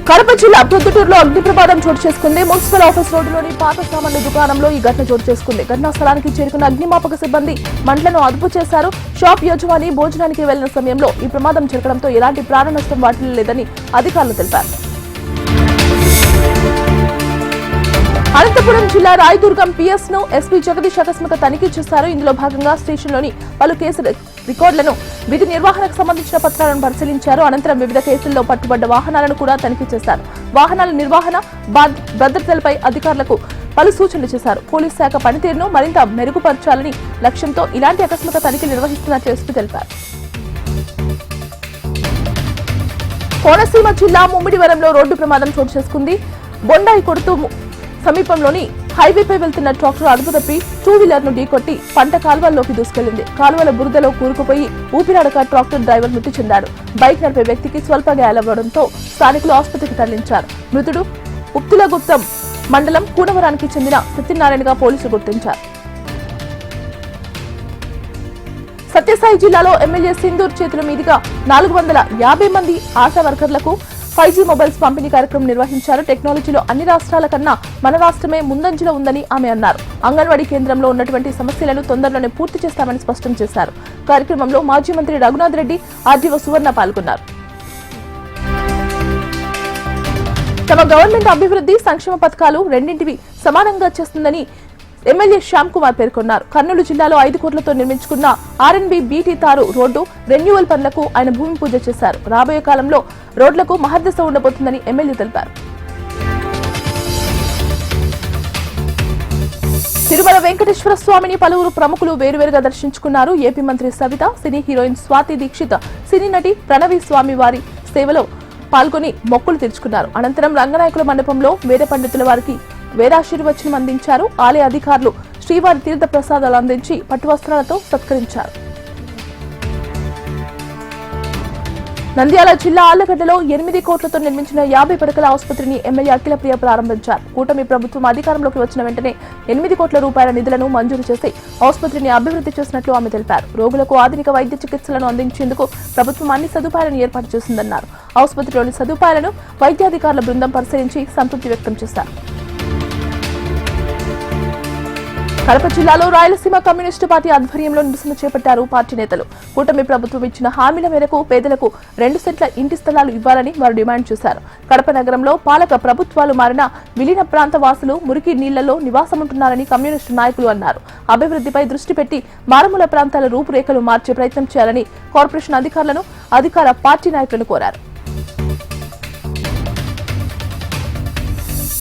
కడప జిల్లా ప్రొద్దుటూరులో అగ్ని ప్రమాదం చోటు చేసుకుంది. మున్సిపల్ ఆఫీస్ రోడ్డులోని పాత సామాన్ల దుకాణంలో ఈ ఘటన చోటు చేసుకుంది. ఘటనా స్థలానికి చేరుకున్న అగ్నిమాపక సిబ్బంది మంటలను అదుపు చేశారు. షాప్ యజమాని భోజనానికి వెళ్లిన సమయంలో ఈ ప్రమాదం జరగడంతో ఎలాంటి ప్రాణ నష్టం వాటిల్లలేదని అధికారులు తెలిపారు. అనంతపురం జిల్లా రాయదుర్గం పిఎస్ ను ఎస్పీ జగదీష్ ఆకస్మిక తనిఖీ చేశారు. ఇందులో భాగంగా స్టేషన్లోని పలు కేసు రికార్డులను, విధి నిర్వహణకు సంబంధించిన పత్రాలను పరిశీలించారు. అనంతరం వివిధ కేసుల్లో పట్టుబడ్డ వాహనాలను కూడా తనిఖీ చేశారు. వాహనాల నిర్వహణ, భద్రతలపై అధికారులకు పలు సూచనలు చేశారు. పోలీస్ శాఖ పనితీరును మరింత మెరుగుపరచాలని లక్ష్యంతో ఇలాంటి ఆకస్మిక తనిఖీలు నిర్వహిస్తున్నట్లు ఎస్పీ తెలిపారు. కోనసీమ జిల్లా ముమ్మిడివరంలో రోడ్డు ప్రమాదం చోటు చేసుకుంది. బొండాయి కొడుతూ సమీపంలోని హైవేపై వెళ్తున్న ట్రాక్టర్ అదుపు తప్పి టూ వీలర్ ను ఢీకొట్టి పంట కాల్వల్లోకి దూసుకెళ్లింది. కాల్వల బురదలో కూరుకుపోయి ఊపిరాడక ట్రాక్టర్ డ్రైవర్ మృతి చెందాడు. బైక్ నడిపే వ్యక్తికి స్వల్ప గాయాలవ్వడంతో స్థానికులు ఆసుపత్రికి తరలించారు. మృతుడు ఉక్తులగుప్తం మండలం కూనవరానికి చెందిన సత్యనారాయణగా పోలీసులు గుర్తించారు. సత్యసాయి జిల్లాలో ఎమ్మెల్యే సింధూర్ చేతుల మీదుగా 450 మంది ఆశా వర్కర్లకు 5G మొబైల్స్ పంపిణీ కార్యక్రమం నిర్వహించారు. టెక్నాలజీలో అన్ని రాష్ట్రాల కన్నా మన రాష్ట్రమే ముందంజలో ఉందని ఆమె అన్నారు. అంగన్వాడీ కేంద్రంలో ఉన్నటువంటి సమస్యలను తొందరలోనే పూర్తి చేస్తామని స్పష్టం చేశారు. కార్యక్రమంలో మాజీ మంత్రి రఘునాథ్ రెడ్డి, ఆర్డీఓ సువర్ణ పాల్గొన్నారు. తమ గవర్నమెంట్ అభివృద్ధి, సంక్షేమ పథకాలు రెండింటివి సమానంగా చేస్తుందని ఎమ్మెల్యే శ్యామ్ కుమార్ పేర్కొన్నారు. కర్నూలు జిల్లాలో 5 కోట్లతో నిర్మించుకున్న ఆర్ఎన్బి బీటీ తారు రోడ్డు రెన్యువల్ పనులకు ఆయన భూమి పూజ చేశారు. రాబోయే కాలంలో రోడ్లకు మహర్దశ ఉండబోతుందని ఎమ్మెల్యే తెలిపారు. తిరుమల వెంకటేశ్వర స్వామిని పలువురు ప్రముఖులు వేరువేరుగా దర్శించుకున్నారు. ఏపీ మంత్రి సవిత, సినీ హీరోయిన్ స్వాతి దీక్షిత్, సినీ నటి ప్రణవి స్వామి వారి సేవలో పాల్గొని మొక్కులు తీర్చుకున్నారు. అనంతరం రంగనాయకుల మండపంలో వేద పండితుల వారికి వేదాశీర్వచనం అందించారు. ఆలయ అధికారులు శ్రీవారి తీర్థ ప్రసాదాలు అందించి పట్టువస్త్రాలతో సత్కరించారు. నంద్యాల జిల్లా ఆళ్లగడ్డలో 8 కోట్లతో నిర్మించిన 50 పడకల ఆసుపత్రిని ఎమ్మెల్యే అఖిలప్రియ ప్రారంభించారు. కూటమి ప్రభుత్వం అధికారంలోకి వచ్చిన వెంటనే 8 కోట్ల రూపాయల నిధులను మంజూరు చేసి ఆసుపత్రిని అభివృద్ధి చేసినట్లు ఆమె తెలిపారు. రోగులకు ఆధునిక వైద్య చికిత్సలను అందించేందుకు ప్రభుత్వం అన్ని సదుపాయాలను ఏర్పాటు చేసిందన్నారు. ఆసుపత్రిలోని సదుపాయాలను వైద్యాధికారుల బృందం పరిశీలించి సంతృప్తి వ్యక్తం చేశారు. కడప జిల్లాలో రాయలసీమ కమ్యూనిస్టు పార్టీ ఆధ్వర్యంలో నిరసన చేపట్టారు పార్టీ నేతలు. కూటమి ప్రభుత్వం ఇచ్చిన హామీల మేరకు పేదలకు 2 సెంట్ల ఇంటి స్థలాలు ఇవ్వాలని వారు డిమాండ్ చేశారు. కడప నగరంలో పాలక ప్రభుత్వాలు మారిన విలీన ప్రాంత వాసులు మురికి నీళ్లలో నివాసముంటున్నారని కమ్యూనిస్టు నాయకులు అన్నారు. అభివృద్ధిపై దృష్టి పెట్టి మారుమూల ప్రాంతాల రూపురేఖలు మార్చే ప్రయత్నం చేయాలని కార్పొరేషన్ అధికారులను, అధికార పార్టీ నాయకులను కోరారు.